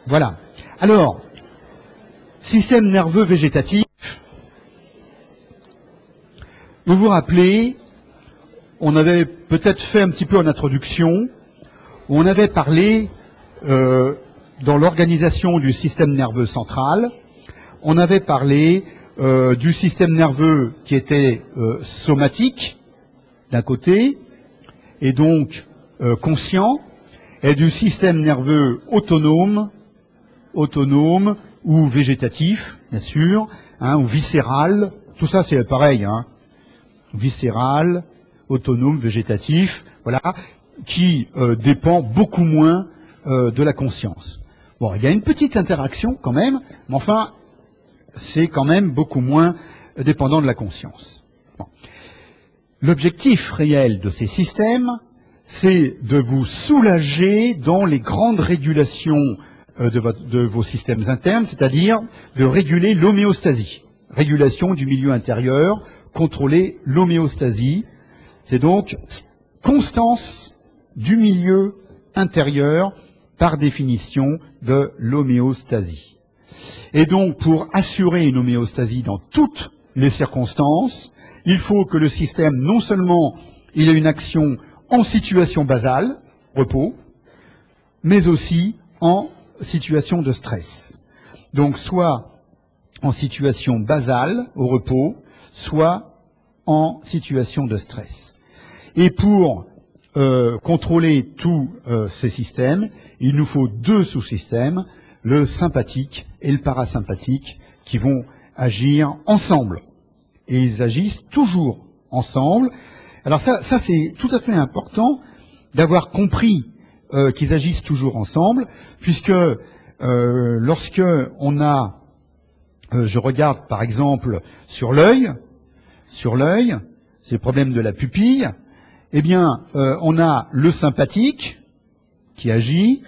Voilà. Alors, système nerveux végétatif, vous vous rappelez, on avait peut-être fait un petit peu en introduction, on avait parlé dans l'organisation du système nerveux central, on avait parlé du système nerveux qui était somatique, d'un côté, et donc conscient, et du système nerveux autonome ou végétatif, bien sûr, hein, ou viscéral, tout ça c'est pareil, hein, viscéral, autonome, végétatif, voilà, qui dépend beaucoup moins de la conscience. Bon, il y a une petite interaction quand même, mais enfin, c'est quand même beaucoup moins dépendant de la conscience. Bon. L'objectif réel de ces systèmes, c'est de vous soulager dans les grandes régulations de vos systèmes internes, c'est-à-dire de réguler l'homéostasie. Régulation du milieu intérieur, contrôler l'homéostasie, c'est donc constance du milieu intérieur par définition de l'homéostasie. Et donc, pour assurer une homéostasie dans toutes les circonstances, il faut que le système, non seulement il ait une action en situation basale, repos, mais aussi en situation de stress. Donc, soit en situation basale, au repos, soit en situation de stress. Et pour contrôler tous ces systèmes, il nous faut deux sous-systèmes, le sympathique et le parasympathique, qui vont agir ensemble. Et ils agissent toujours ensemble. Alors ça c'est tout à fait important d'avoir compris qu'ils agissent toujours ensemble, puisque lorsque on a, je regarde par exemple sur l'œil, c'est le problème de la pupille, eh bien on a le sympathique qui agit,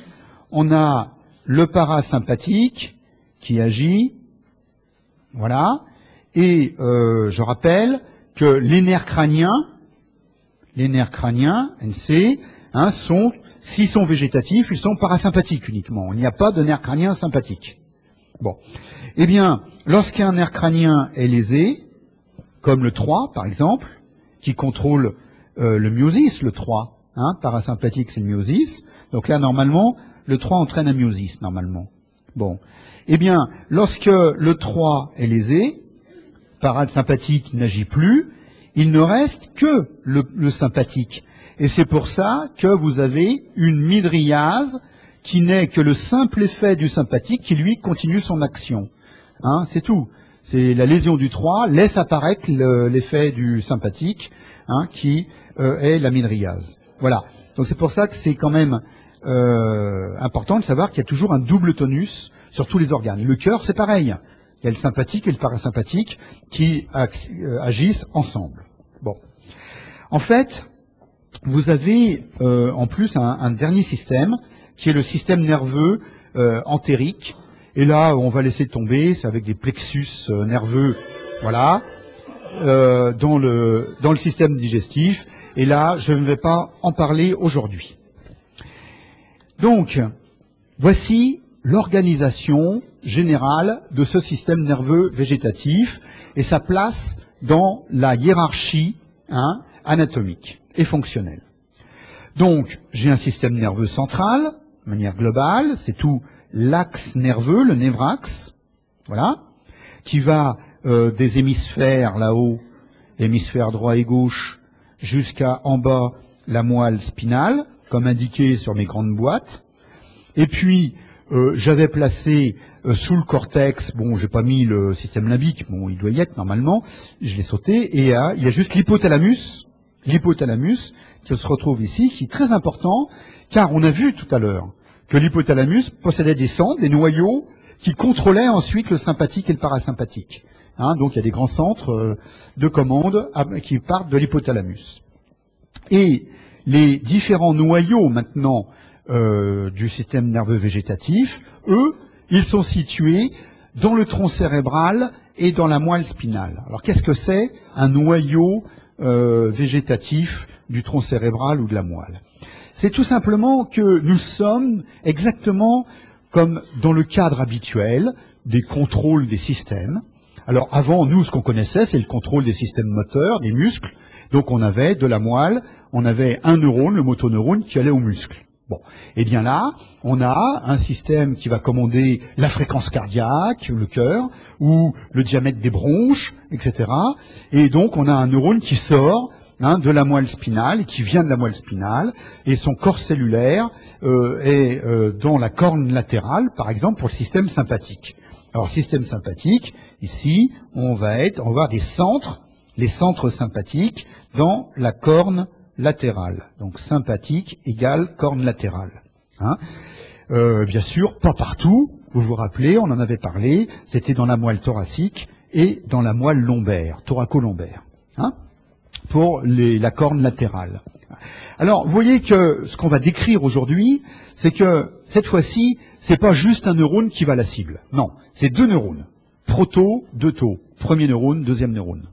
on a le parasympathique qui agit, voilà, et je rappelle que les nerfs crâniens, NC, hein, s'ils sont végétatifs, ils sont parasympathiques uniquement. Il n'y a pas de nerf crânien sympathique. Bon. Eh bien, lorsqu'un nerf crânien est lésé, comme le 3 par exemple, qui contrôle le myosis, le 3, hein, parasympathique c'est le myosis, donc là normalement, le 3 entraîne un myosis normalement. Bon. Eh bien, lorsque le 3 est lésé, parasympathique n'agit plus, il ne reste que le sympathique. Et c'est pour ça que vous avez une mydriase qui n'est que le simple effet du sympathique qui, lui, continue son action. Hein, c'est tout. C'est la lésion du 3 laisse apparaître l'effet du sympathique, hein, qui est la mydriase. Voilà. Donc c'est pour ça que c'est quand même important de savoir qu'il y a toujours un double tonus sur tous les organes. Le cœur, c'est pareil. Il y a le sympathique et le parasympathique qui agissent ensemble. Bon. En fait, vous avez en plus un dernier système qui est le système nerveux entérique. Et là, on va laisser tomber, c'est avec des plexus nerveux, voilà, dans le système digestif. Et là, je ne vais pas en parler aujourd'hui. Donc, voici l'organisation générale de ce système nerveux végétatif et sa place dans la hiérarchie, hein, anatomique et fonctionnelle. Donc, j'ai un système nerveux central, de manière globale, c'est tout l'axe nerveux, le névraxe, voilà, qui va des hémisphères là-haut, hémisphère droit et gauche, jusqu'à en bas la moelle spinale, comme indiqué sur mes grandes boîtes. Et puis, j'avais placé sous le cortex, bon, j'ai pas mis le système limbique, bon, il doit y être normalement, je l'ai sauté, et il y a juste l'hypothalamus qui se retrouve ici, qui est très important, car on a vu tout à l'heure que l'hypothalamus possédait des centres, des noyaux, qui contrôlaient ensuite le sympathique et le parasympathique. Hein, donc il y a des grands centres de commande qui partent de l'hypothalamus. Et les différents noyaux maintenant du système nerveux végétatif, eux, ils sont situés dans le tronc cérébral et dans la moelle spinale. Alors qu'est-ce que c'est un noyau végétatif du tronc cérébral ou de la moelle? C'est tout simplement que nous sommes exactement comme dans le cadre habituel des contrôles des systèmes. Alors avant, nous, ce qu'on connaissait, c'est le contrôle des systèmes moteurs, des muscles. Donc on avait de la moelle, on avait un neurone, le motoneurone, qui allait aux muscles. Bon, et bien là, on a un système qui va commander la fréquence cardiaque, le cœur, ou le diamètre des bronches, etc. Et donc on a un neurone qui sort de la moelle spinale, qui vient de la moelle spinale, et son corps cellulaire est dans la corne latérale, par exemple, pour le système sympathique. Alors, système sympathique, ici, on va avoir des centres, les centres sympathiques, dans la corne latérale. Donc, sympathique égale corne latérale. Bien sûr, pas partout. Vous vous rappelez, on en avait parlé, c'était dans la moelle thoracique et dans la moelle lombaire, thoraco-lombaire. Pour la corne latérale. Alors, vous voyez que ce qu'on va décrire aujourd'hui, c'est que cette fois-ci, c'est pas juste un neurone qui va à la cible. Non, c'est deux neurones. Proto, deux taux. Premier neurone, deuxième neurone.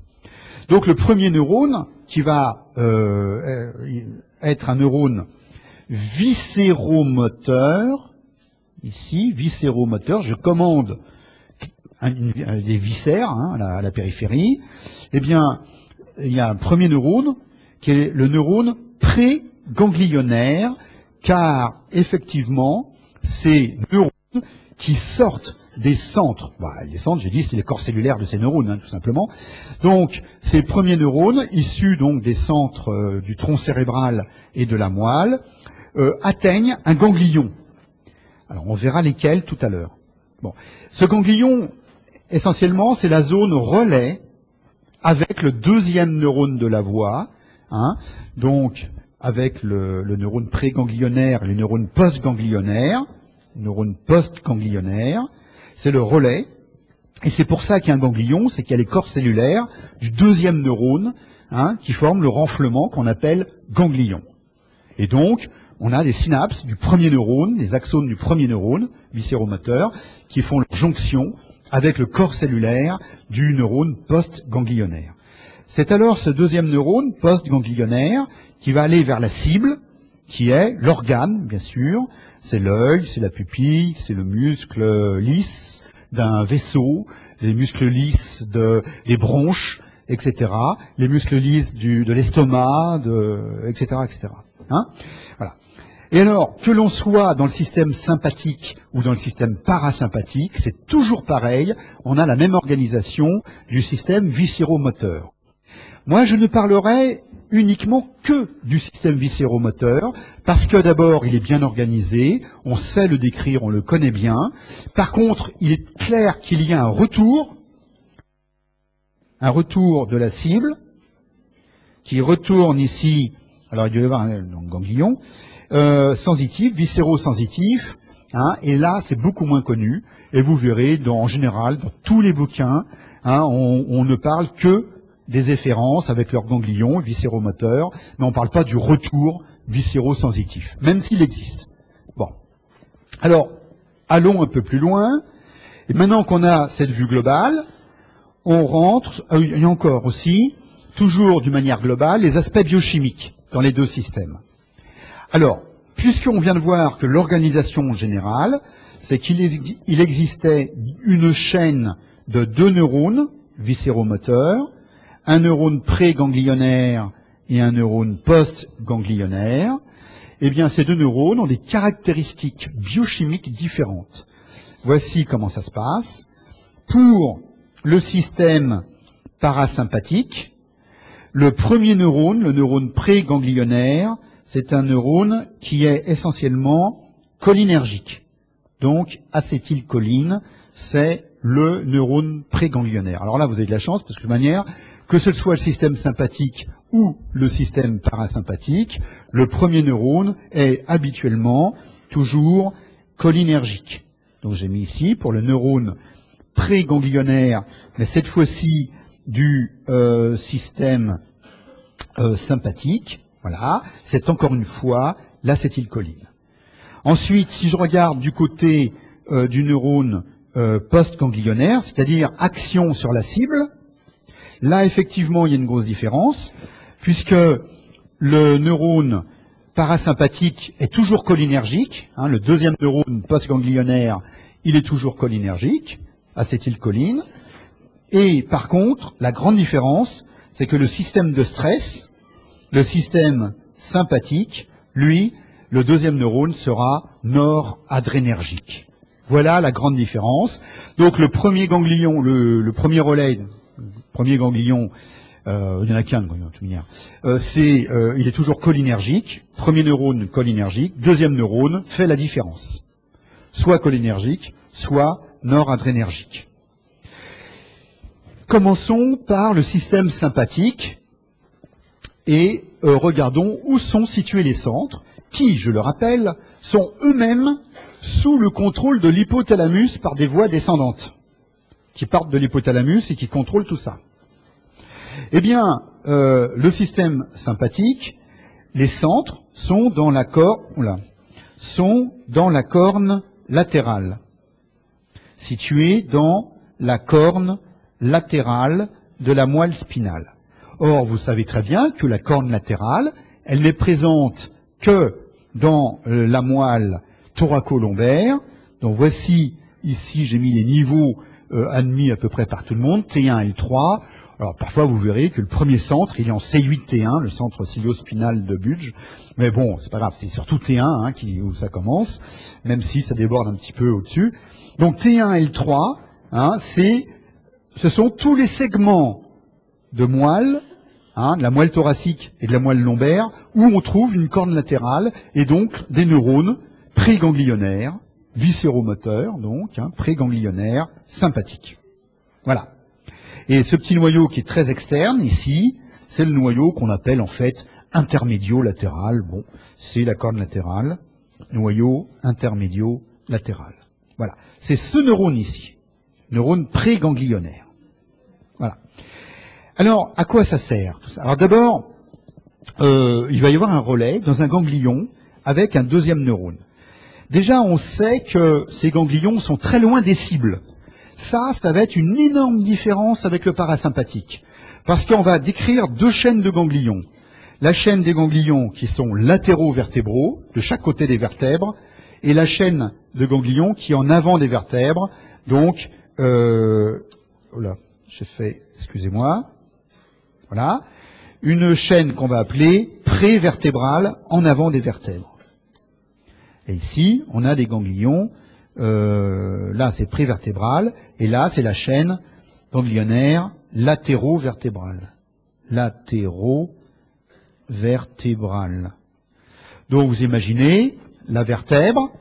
Donc le premier neurone, qui va être un neurone viscéromoteur, ici, viscéromoteur, je commande des viscères à la périphérie, eh bien, il y a un premier neurone qui est le neurone pré-ganglionnaire, car effectivement, ces neurones qui sortent des centres, les centres, j'ai dit, c'est les corps cellulaires de ces neurones, tout simplement. Donc, ces premiers neurones, issus donc des centres du tronc cérébral et de la moelle, atteignent un ganglion. Alors, on verra lesquels tout à l'heure. Bon, ce ganglion, essentiellement, c'est la zone relais avec le deuxième neurone de la voix, donc avec le neurone préganglionnaire et le neurone postganglionnaire, c'est le relais, et c'est pour ça qu'il y a un ganglion, c'est qu'il y a les corps cellulaires du deuxième neurone, qui forment le renflement qu'on appelle ganglion. Et donc, on a des synapses du premier neurone, les axones du premier neurone, viscéromoteur, qui font leur jonction avec le corps cellulaire du neurone post-ganglionnaire. C'est alors ce deuxième neurone post-ganglionnaire qui va aller vers la cible, qui est l'organe, bien sûr. C'est l'œil, c'est la pupille, c'est le muscle lisse d'un vaisseau, les muscles lisses des bronches, etc. Les muscles lisses de l'estomac, etc., etc. Voilà. Et alors, que l'on soit dans le système sympathique ou dans le système parasympathique, c'est toujours pareil, on a la même organisation du système viscéromoteur. Moi, je ne parlerai uniquement que du système viscéromoteur, parce que d'abord, il est bien organisé, on sait le décrire, on le connaît bien. Par contre, il est clair qu'il y a un retour de la cible, qui retourne ici, alors il doit y avoir un ganglion, sensitif, viscéro-sensitif, et là c'est beaucoup moins connu, et vous verrez en général dans tous les bouquins, on ne parle que des efférences avec leurs ganglions viscéromoteurs, mais on ne parle pas du retour viscéro-sensitif, même s'il existe. Bon, alors allons un peu plus loin, et maintenant qu'on a cette vue globale, on rentre, il y a encore aussi, toujours d'une manière globale, les aspects biochimiques dans les deux systèmes. Alors, puisqu'on vient de voir que l'organisation générale, c'est qu'il existait une chaîne de deux neurones viscéromoteurs, un neurone pré-ganglionnaire et un neurone post-ganglionnaire, eh bien ces deux neurones ont des caractéristiques biochimiques différentes. Voici comment ça se passe. Pour le système parasympathique, le premier neurone, le neurone pré-ganglionnaire, c'est un neurone qui est essentiellement cholinergique. Donc, acétylcholine, c'est le neurone préganglionnaire. Alors là, vous avez de la chance, parce que de manière, que ce soit le système sympathique ou le système parasympathique, le premier neurone est habituellement toujours cholinergique. Donc j'ai mis ici, pour le neurone préganglionnaire, mais cette fois-ci du système sympathique, voilà, c'est encore une fois l'acétylcholine. Ensuite, si je regarde du côté du neurone post-ganglionnaire, c'est-à-dire action sur la cible, là effectivement il y a une grosse différence, puisque le neurone parasympathique est toujours cholinergique. Le deuxième neurone postganglionnaire, il est toujours cholinergique, acétylcholine. Et par contre, la grande différence, c'est que le système de stress, le système sympathique, lui, le deuxième neurone sera noradrénergique. Voilà la grande différence. Donc le premier ganglion, le premier relais, le premier ganglion, il n'y en a qu'un de ganglion de toute manière, il est toujours cholinergique. Premier neurone cholinergique, deuxième neurone fait la différence. Soit cholinergique, soit noradrénergique. Commençons par le système sympathique et regardons où sont situés les centres qui, je le rappelle, sont eux-mêmes sous le contrôle de l'hypothalamus par des voies descendantes qui partent de l'hypothalamus et qui contrôlent tout ça. Eh bien, le système sympathique, les centres sont dans la corne latérale, situés dans la corne latérale de la moelle spinale. Or, vous savez très bien que la corne latérale, elle n'est présente que dans la moelle thoracolombaire. Donc voici, ici, j'ai mis les niveaux admis à peu près par tout le monde, T1 et L3. Alors parfois vous verrez que le premier centre, il est en C8-T1, le centre ciliospinal de Budge. Mais bon, c'est pas grave, c'est surtout T1 où ça commence, même si ça déborde un petit peu au-dessus. Donc T1 et L3, ce sont tous les segments de moelle, de la moelle thoracique et de la moelle lombaire, où on trouve une corne latérale et donc des neurones préganglionnaires, viscéromoteurs, donc, préganglionnaires, sympathiques. Voilà. Et ce petit noyau qui est très externe, ici, c'est le noyau qu'on appelle en fait intermédio-latéral. Bon, c'est la corne latérale, noyau intermédio-latéral. Voilà. C'est ce neurone ici, neurone préganglionnaire. Voilà. Alors, à quoi ça sert tout ça? Alors d'abord, il va y avoir un relais dans un ganglion avec un deuxième neurone. Déjà, on sait que ces ganglions sont très loin des cibles. Ça va être une énorme différence avec le parasympathique. Parce qu'on va décrire deux chaînes de ganglions. La chaîne des ganglions qui sont latéraux-vertébraux, de chaque côté des vertèbres, et la chaîne de ganglions qui est en avant des vertèbres. Donc, excusez-moi. Voilà. Une chaîne qu'on va appeler prévertébrale en avant des vertèbres. Et ici, on a des ganglions. Là, c'est prévertébral. Et là, c'est la chaîne ganglionnaire latéro-vertébrale. Latéro-vertébrale. Donc, vous imaginez la vertèbre,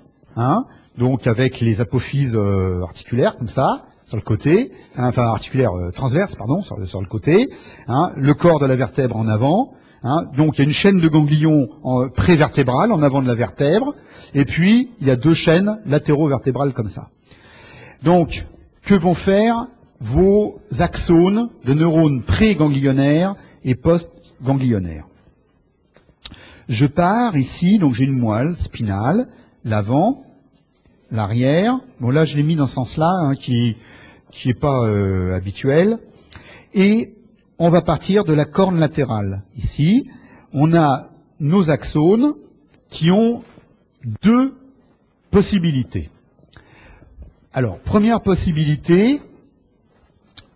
donc avec les apophyses articulaires, comme ça, sur le côté, articulaires transverses, pardon, sur le côté, le corps de la vertèbre en avant. Donc, il y a une chaîne de ganglions prévertébrale en avant de la vertèbre, et puis il y a deux chaînes latéro-vertébrales comme ça. Donc, que vont faire vos axones de neurones préganglionnaires et post-ganglionnaires? Je pars ici, donc j'ai une moelle spinale, l'avant, l'arrière. Bon, là, je l'ai mis dans ce sens-là, qui est pas habituel. Et on va partir de la corne latérale. Ici, on a nos axones qui ont deux possibilités. Alors, première possibilité,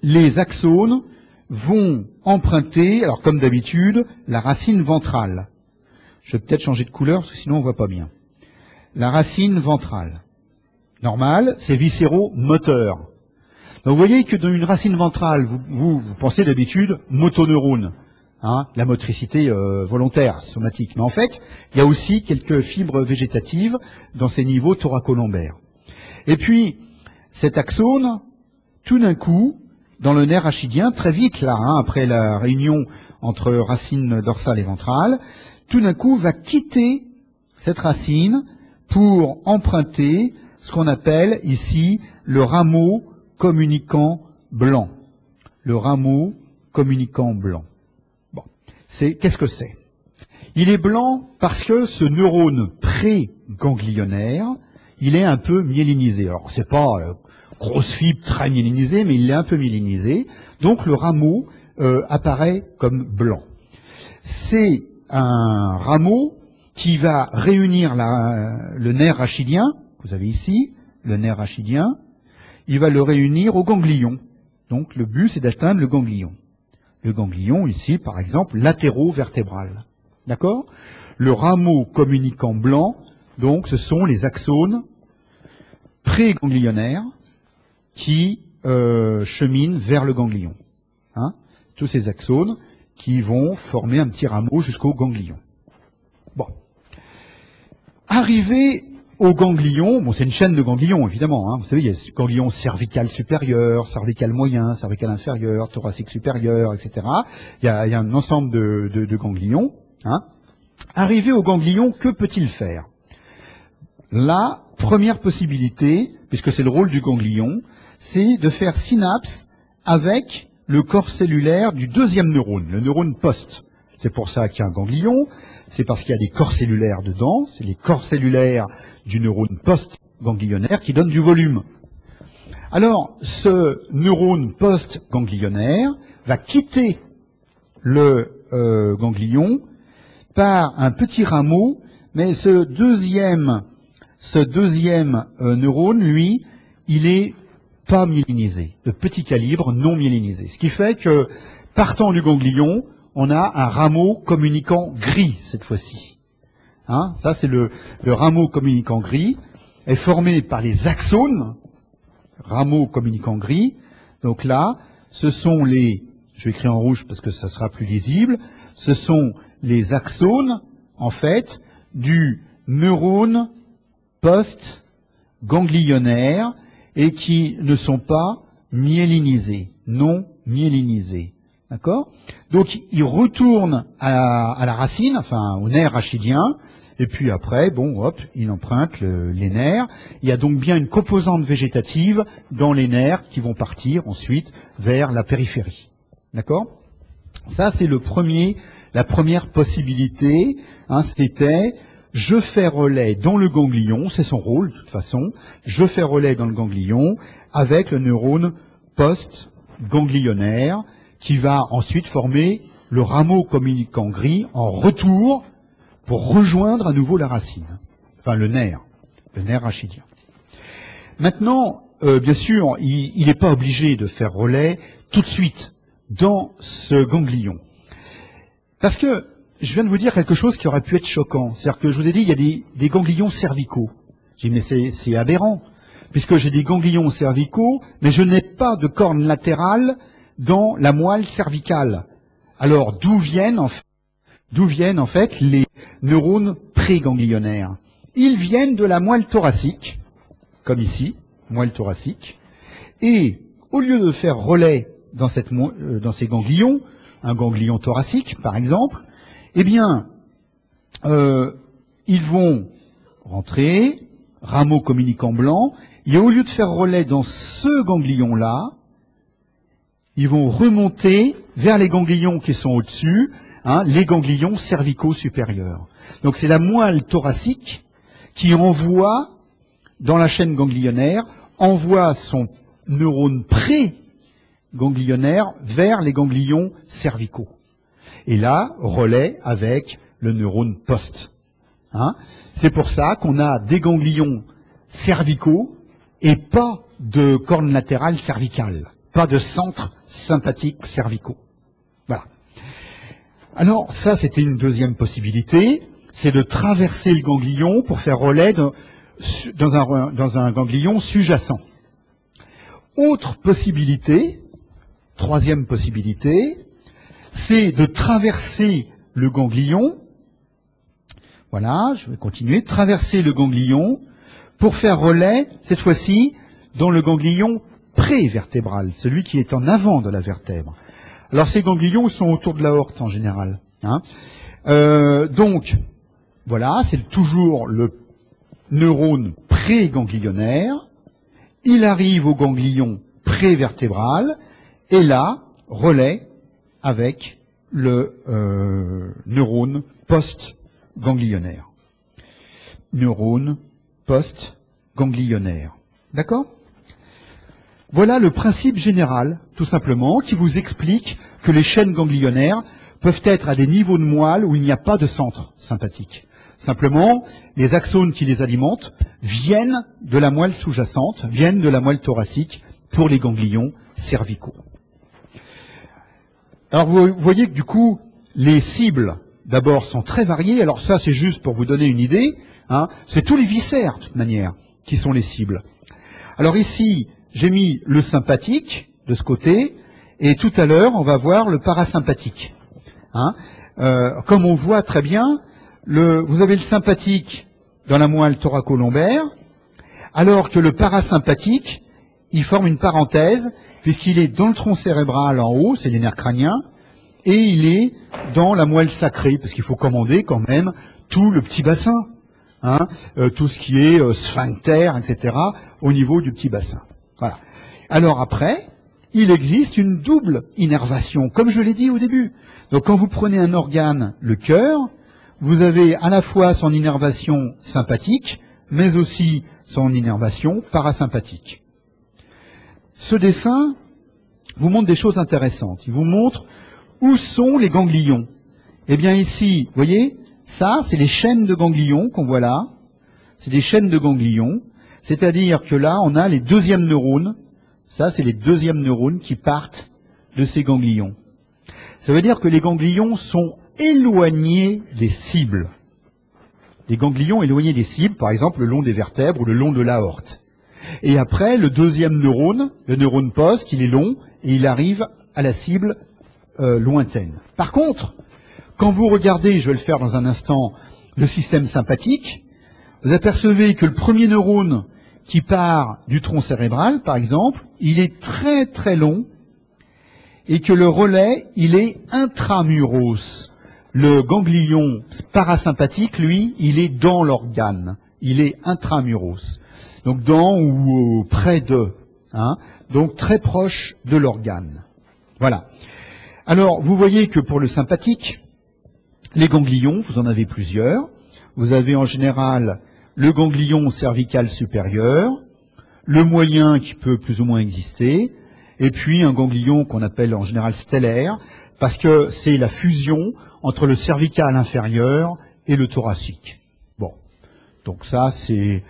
les axones vont emprunter, alors comme d'habitude, la racine ventrale. Je vais peut-être changer de couleur parce que sinon on voit pas bien. La racine ventrale. Normal, c'est viscéromoteur. Donc vous voyez que dans une racine ventrale, vous pensez d'habitude motoneurone, la motricité volontaire, somatique. Mais en fait, il y a aussi quelques fibres végétatives dans ces niveaux thoracolombaires. Et puis, cet axone, tout d'un coup, dans le nerf rachidien, très vite là, après la réunion entre racine dorsale et ventrale, tout d'un coup va quitter cette racine pour emprunter ce qu'on appelle ici le rameau communicant blanc. Le rameau communicant blanc. Bon, qu'est-ce que c'est? Il est blanc parce que ce neurone préganglionnaire, il est un peu myélinisé. Alors, c'est pas grosse fibre très myélinisée, mais il est un peu myélinisé. Donc, le rameau apparaît comme blanc. C'est un rameau qui va réunir le nerf rachidien, que vous avez ici, le nerf rachidien, il va le réunir au ganglion. Donc le but, c'est d'atteindre le ganglion. Le ganglion, ici, par exemple, latéro-vertébral. D'accord? Le rameau communicant blanc, donc ce sont les axones préganglionnaires qui cheminent vers le ganglion. Hein? Tous ces axones qui vont former un petit rameau jusqu'au ganglion. Bon. Arrivé au ganglion, bon, c'est une chaîne de ganglions, évidemment. Hein. Vous savez, il y a le ganglion cervical supérieur, cervical moyen, cervical inférieur, thoracique supérieur, etc. Il y a un ensemble de ganglions. Hein. Arrivé au ganglion, que peut-il faire? La première possibilité, puisque c'est le rôle du ganglion, c'est de faire synapse avec le corps cellulaire du deuxième neurone, le neurone post. C'est pour ça qu'il y a un ganglion, c'est parce qu'il y a des corps cellulaires dedans, c'est les corps cellulaires du neurone post-ganglionnaire qui donnent du volume. Alors, ce neurone post-ganglionnaire va quitter le ganglion par un petit rameau, mais ce deuxième neurone, lui, il est pas myélinisé, de petit calibre, non myélinisé. Ce qui fait que, partant du ganglion, on a un rameau communicant gris, cette fois-ci. Hein, ça, c'est le rameau communicant gris, est formé par les axones, rameau communicant gris. Donc là, ce sont je vais écrire en rouge parce que ça sera plus lisible, ce sont les axones, en fait, du neurone post-ganglionnaire et qui ne sont pas myélinisés, non myélinisés. D'accord? Donc, il retourne à la racine, enfin, au nerf rachidien, et puis après, bon, hop, il emprunte les nerfs. Il y a donc bien une composante végétative dans les nerfs qui vont partir ensuite vers la périphérie. D'accord? Ça, c'est la première possibilité, hein, c'était, je fais relais dans le ganglion, c'est son rôle, de toute façon, je fais relais dans le ganglion avec le neurone post-ganglionnaire, qui va ensuite former le rameau communicant gris en retour pour rejoindre à nouveau la racine, enfin le nerf rachidien. Maintenant, bien sûr, il n'est pas obligé de faire relais tout de suite dans ce ganglion. Parce que je viens de vous dire quelque chose qui aurait pu être choquant. C'est-à-dire que je vous ai dit, il y a des ganglions cervicaux. J'ai dit, mais c'est aberrant, puisque j'ai des ganglions cervicaux, mais je n'ai pas de corne latérale dans la moelle cervicale. Alors, d'où viennent en fait les neurones préganglionnaires? Ils viennent de la moelle thoracique, comme ici, moelle thoracique, et au lieu de faire relais dans ces ganglions, un ganglion thoracique par exemple, eh bien, ils vont rentrer, rameau communicant blanc, et au lieu de faire relais dans ce ganglion-là, ils vont remonter vers les ganglions qui sont au-dessus, hein, les ganglions cervicaux supérieurs. Donc c'est la moelle thoracique qui envoie, dans la chaîne ganglionnaire, envoie son neurone pré-ganglionnaire vers les ganglions cervicaux. Et là, relais avec le neurone post. Hein. C'est pour ça qu'on a des ganglions cervicaux et pas de corne latérale cervicale. Pas de centre sympathique cervicaux. Voilà. Alors, ça, c'était une deuxième possibilité, c'est de traverser le ganglion pour faire relais dans un ganglion sous-jacent. Autre possibilité, troisième possibilité, c'est de traverser le ganglion. Voilà, je vais continuer. Traverser le ganglion pour faire relais, cette fois-ci, dans le ganglion prévertébral, celui qui est en avant de la vertèbre. Alors ces ganglions sont autour de l'aorte en général. Hein. Donc, voilà, c'est toujours le neurone préganglionnaire. Il arrive au ganglion prévertébral et là, relais avec le neurone post-ganglionnaire. Neurone post-ganglionnaire. D'accord ? Voilà le principe général, tout simplement, qui vous explique que les chaînes ganglionnaires peuvent être à des niveaux de moelle où il n'y a pas de centre sympathique. Simplement, les axones qui les alimentent viennent de la moelle sous-jacente, viennent de la moelle thoracique pour les ganglions cervicaux. Alors vous voyez que du coup, les cibles, d'abord, sont très variées. Alors ça, c'est juste pour vous donner une idée. Hein. C'est tous les viscères, de toute manière, qui sont les cibles. Alors ici, j'ai mis le sympathique de ce côté, et tout à l'heure, on va voir le parasympathique. Hein. Comme on voit très bien, vous avez le sympathique dans la moelle thoraco-lombaire, alors que le parasympathique, il forme une parenthèse, puisqu'il est dans le tronc cérébral en haut, c'est les nerfs crâniens, et il est dans la moelle sacrée, parce qu'il faut commander quand même tout le petit bassin, hein, tout ce qui est sphincter, etc., au niveau du petit bassin. Voilà. Alors après, il existe une double innervation, comme je l'ai dit au début. Donc quand vous prenez un organe, le cœur, vous avez à la fois son innervation sympathique, mais aussi son innervation parasympathique. Ce dessin vous montre des choses intéressantes. Il vous montre où sont les ganglions. Eh bien ici, vous voyez, ça, c'est les chaînes de ganglions qu'on voit là. C'est des chaînes de ganglions. C'est-à-dire que là, on a les deuxièmes neurones. Ça, c'est les deuxièmes neurones qui partent de ces ganglions. Ça veut dire que les ganglions sont éloignés des cibles. Les ganglions éloignés des cibles, par exemple, le long des vertèbres ou le long de l'aorte. Et après, le deuxième neurone, le neurone post, il est long et il arrive à la cible lointaine. Par contre, quand vous regardez, je vais le faire dans un instant, le système sympathique, vous apercevez que le premier neurone qui part du tronc cérébral, par exemple, il est très très long et que le relais, il est intramuros. Le ganglion parasympathique, lui, il est dans l'organe. Il est intramuros. Donc dans ou près de. Hein, donc très proche de l'organe. Voilà. Alors, vous voyez que pour le sympathique, les ganglions, vous en avez plusieurs. Vous avez en général le ganglion cervical supérieur, le moyen qui peut plus ou moins exister, et puis un ganglion qu'on appelle en général stellaire, parce que c'est la fusion entre le cervical inférieur et le thoracique. Bon, donc ça c'est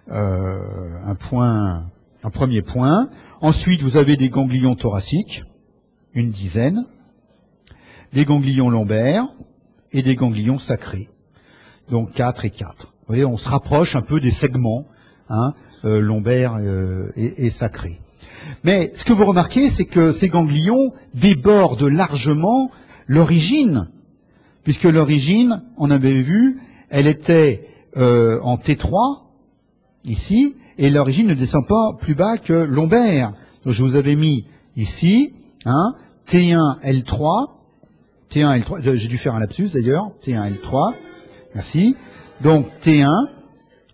un premier point. Ensuite, vous avez des ganglions thoraciques, une dizaine, des ganglions lombaires et des ganglions sacrés. Donc 4 et 4. Vous voyez, on se rapproche un peu des segments hein, lombaires et sacrés. Mais ce que vous remarquez, c'est que ces ganglions débordent largement l'origine, puisque l'origine, on avait vu, elle était en T3, ici, et l'origine ne descend pas plus bas que lombaire. Donc je vous avais mis ici, hein, T1, L3, T1, L3, j'ai dû faire un lapsus d'ailleurs, T1, L3, merci. Donc T1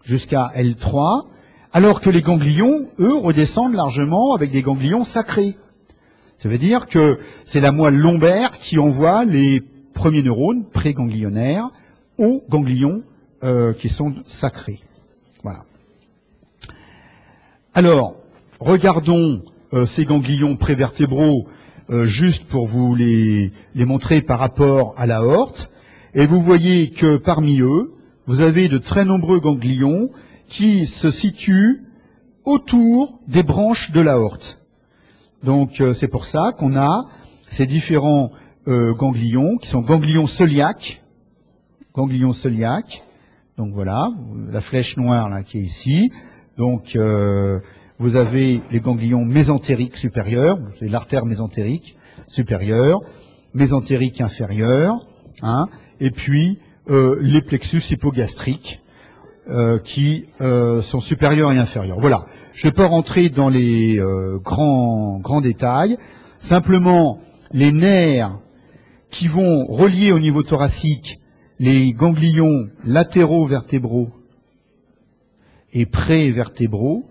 jusqu'à L3, alors que les ganglions, eux, redescendent largement avec des ganglions sacrés. Ça veut dire que c'est la moelle lombaire qui envoie les premiers neurones préganglionnaires aux ganglions qui sont sacrés. Voilà. Alors, regardons ces ganglions prévertébraux juste pour vous les montrer par rapport à l'aorte. Et vous voyez que parmi eux, vous avez de très nombreux ganglions qui se situent autour des branches de l'aorte. Donc c'est pour ça qu'on a ces différents ganglions qui sont ganglions cœliaques. Ganglions cœliaques. Donc voilà, la flèche noire là qui est ici. Donc vous avez les ganglions mésentériques supérieurs, c'est l'artère mésentérique supérieure, mésentérique inférieure, hein, et puis les plexus hypogastriques qui sont supérieurs et inférieurs. Voilà. Je ne vais pas rentrer dans les grands détails. Simplement, les nerfs qui vont relier au niveau thoracique les ganglions latéraux vertébraux et prévertébraux,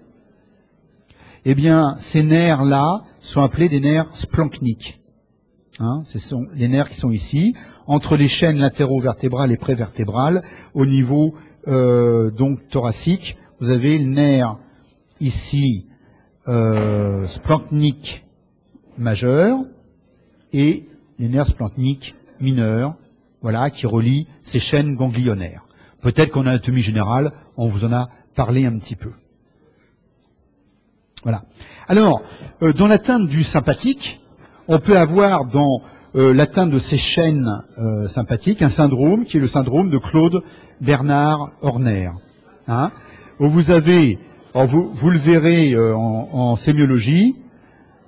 eh bien, ces nerfs-là sont appelés des nerfs splanchniques. Hein, ce sont les nerfs qui sont ici, entre les chaînes latéraux-vertébrales et prévertébrales, au niveau donc thoracique. Vous avez le nerf ici splanchnique majeur et les nerfs splanchniques mineurs, voilà, qui relient ces chaînes ganglionnaires. Peut-être qu'en anatomie générale, on vous en a parlé un petit peu. Voilà. Alors, dans l'atteinte du sympathique, on peut avoir dans l'atteinte de ces chaînes sympathiques un syndrome qui est le syndrome de Claude Bernard Horner. Hein, où vous avez, vous le verrez en sémiologie,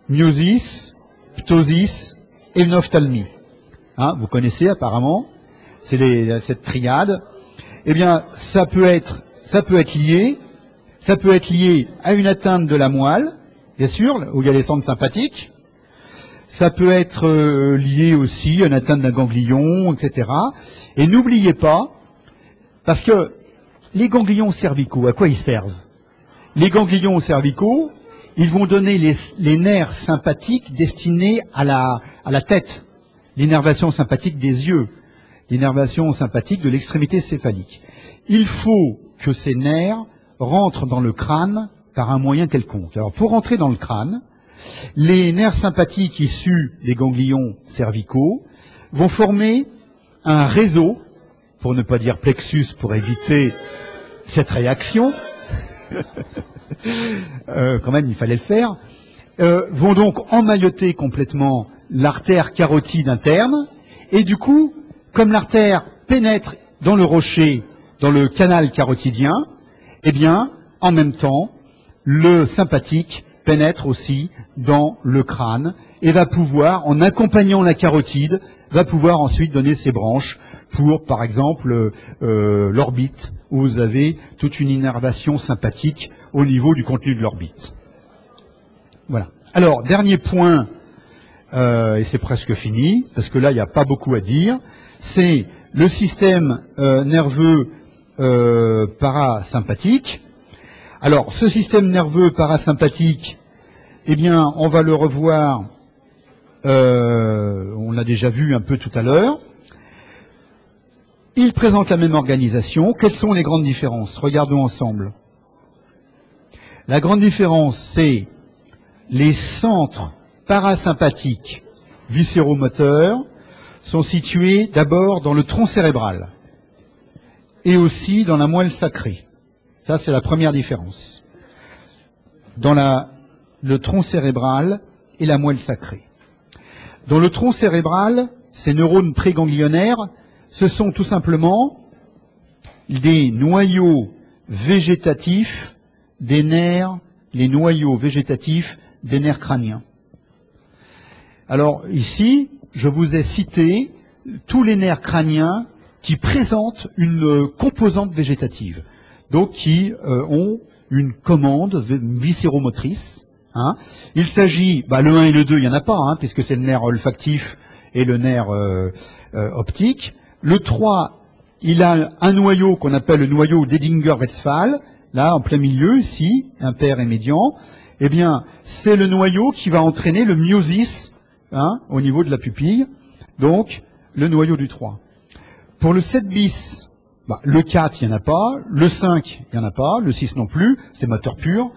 myosis, ptosis et ophtalmie. Hein, vous connaissez apparemment, c'est cette triade. Eh bien, ça peut être lié à une atteinte de la moelle, bien sûr, où il y a les centres sympathiques. Ça peut être lié aussi à une atteinte d'un ganglion, etc. Et n'oubliez pas, parce que les ganglions cervicaux, à quoi ils servent? Les ganglions cervicaux, ils vont donner les nerfs sympathiques destinés à la tête, l'innervation sympathique des yeux, l'innervation sympathique de l'extrémité céphalique. Il faut que ces nerfs rentrent dans le crâne par un moyen quelconque. Alors, pour rentrer dans le crâne, les nerfs sympathiques issus des ganglions cervicaux vont former un réseau, pour ne pas dire plexus pour éviter cette réaction, quand même il fallait le faire, vont donc emmailloter complètement l'artère carotide interne, et du coup, comme l'artère pénètre dans le rocher, dans le canal carotidien, eh bien, en même temps, le sympathique pénètre aussi dans le crâne et va pouvoir, en accompagnant la carotide, va pouvoir ensuite donner ses branches pour, par exemple, l'orbite, où vous avez toute une innervation sympathique au niveau du contenu de l'orbite. Voilà. Alors, dernier point, et c'est presque fini, parce que là, il n'y a pas beaucoup à dire, c'est le système nerveux parasympathique. Alors, ce système nerveux parasympathique, eh bien, on va le revoir, on l'a déjà vu un peu tout à l'heure. Il présente la même organisation. Quelles sont les grandes différences? Regardons ensemble. La grande différence, c'est les centres parasympathiques viscéromoteurs sont situés d'abord dans le tronc cérébral et aussi dans la moelle sacrée. Ça, c'est la première différence. Dans le tronc cérébral et la moelle sacrée. Dans le tronc cérébral, ces neurones préganglionnaires, ce sont tout simplement des noyaux végétatifs des nerfs, les noyaux végétatifs des nerfs crâniens. Alors ici, je vous ai cité tous les nerfs crâniens qui présentent une composante végétative, donc qui ont une commande viscéromotrice. Hein. Il s'agit, le 1 et le 2, il n'y en a pas, hein, puisque c'est le nerf olfactif et le nerf optique. Le 3, il a un noyau qu'on appelle le noyau d'Edinger-Westphal, là en plein milieu, ici, impair et médian. Eh bien, c'est le noyau qui va entraîner le myosis, hein, au niveau de la pupille, donc le noyau du 3. Pour le 7 bis, le 4, il n'y en a pas, le 5, il n'y en a pas, le 6 non plus, c'est moteur pur.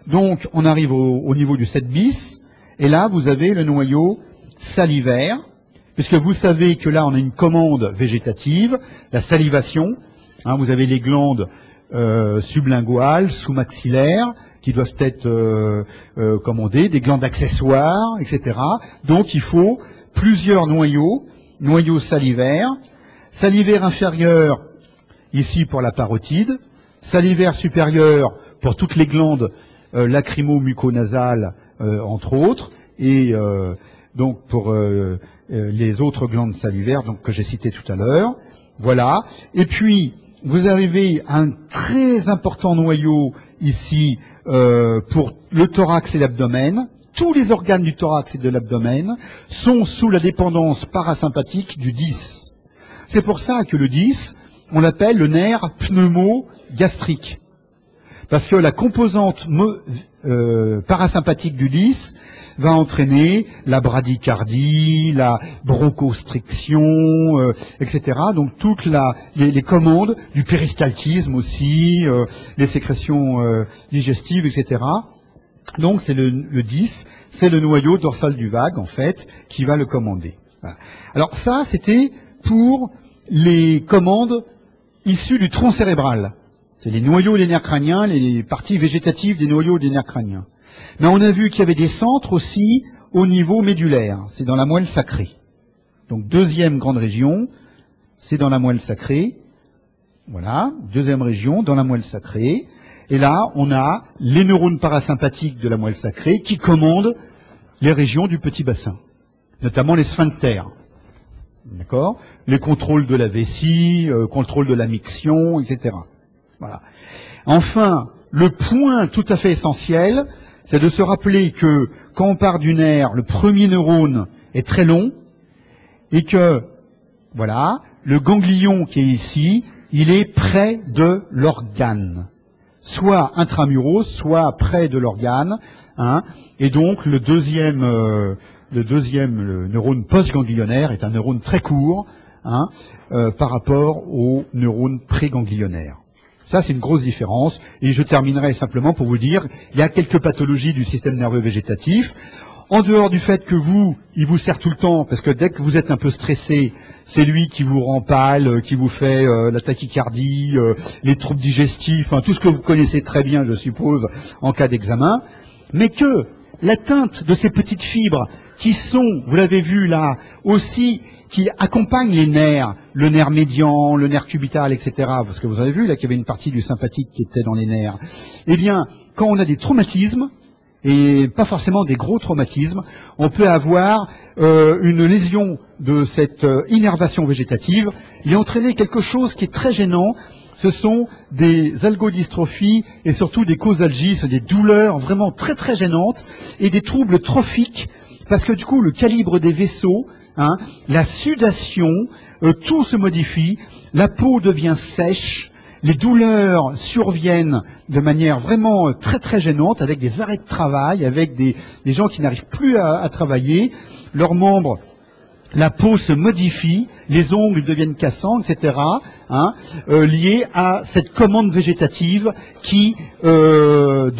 Donc, on arrive au niveau du 7 bis, et là, vous avez le noyau salivaire, puisque vous savez que là, on a une commande végétative, la salivation. Hein, vous avez les glandes sublinguales, sous-maxillaires, qui doivent être commandées, des glandes accessoires, etc. Donc, il faut plusieurs noyaux salivaires. Salivaire inférieur, ici pour la parotide. Salivaire supérieur pour toutes les glandes lacrymo-muconasales, entre autres, et donc pour les autres glandes salivaires donc, que j'ai citées tout à l'heure. Voilà. Et puis, vous arrivez à un très important noyau ici pour le thorax et l'abdomen. Tous les organes du thorax et de l'abdomen sont sous la dépendance parasympathique du 10. C'est pour ça que le 10, on l'appelle le nerf pneumo-gastrique. Parce que la composante parasympathique du 10 va entraîner la bradycardie, la bronchostriction, etc. Donc toutes les commandes du péristaltisme aussi, les sécrétions digestives, etc. Donc c'est le 10, c'est le noyau dorsal du vague, en fait, qui va le commander. Voilà. Alors ça, c'était pour les commandes issus du tronc cérébral. C'est les noyaux des nerfs crâniens, les parties végétatives des noyaux des nerfs crâniens. Mais on a vu qu'il y avait des centres aussi au niveau médulaire. C'est dans la moelle sacrée. Donc deuxième grande région, c'est dans la moelle sacrée. Voilà, deuxième région, dans la moelle sacrée. Et là, on a les neurones parasympathiques de la moelle sacrée qui commandent les régions du petit bassin, notamment les sphincters. D'accord ? Les contrôles de la vessie, contrôle de la miction, etc. Voilà. Enfin, le point tout à fait essentiel, c'est de se rappeler que quand on part du nerf, le premier neurone est très long et que, voilà, le ganglion qui est ici, il est près de l'organe, soit intramuros, soit près de l'organe, hein, et donc le deuxième le neurone postganglionnaire est un neurone très court, hein, par rapport au neurone préganglionnaire. Ça, c'est une grosse différence. Et je terminerai simplement pour vous dire, il y a quelques pathologies du système nerveux végétatif. En dehors du fait que il vous sert tout le temps, parce que dès que vous êtes un peu stressé, c'est lui qui vous rend pâle, qui vous fait la tachycardie, les troubles digestifs, tout ce que vous connaissez très bien, je suppose, en cas d'examen. Mais que l'atteinte de ces petites fibres qui sont, vous l'avez vu là, aussi, qui accompagnent les nerfs, le nerf médian, le nerf cubital, etc. Parce que vous avez vu là qu'il y avait une partie du sympathique qui était dans les nerfs. Eh bien, quand on a des traumatismes, et pas forcément des gros traumatismes, on peut avoir une lésion de cette innervation végétative et entraîner quelque chose qui est très gênant. Ce sont des algodystrophies et surtout des causalgies, c'est des douleurs vraiment très très gênantes et des troubles trophiques parce que du coup le calibre des vaisseaux, hein, la sudation, tout se modifie, la peau devient sèche, les douleurs surviennent de manière vraiment très très gênante avec des arrêts de travail, avec des gens qui n'arrivent plus à travailler, leurs membres. La peau se modifie, les ongles deviennent cassants, etc., hein, liés à cette commande végétative qui qui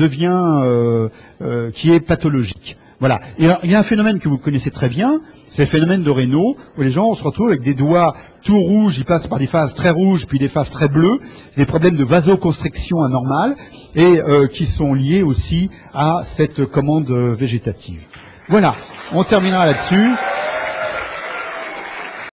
est pathologique. Voilà. Et alors, il y a un phénomène que vous connaissez très bien, c'est le phénomène de Raynaud, où les gens se retrouvent avec des doigts tout rouges, ils passent par des phases très rouges, puis des phases très bleues. C'est des problèmes de vasoconstriction anormale et qui sont liés aussi à cette commande végétative. Voilà. On terminera là-dessus.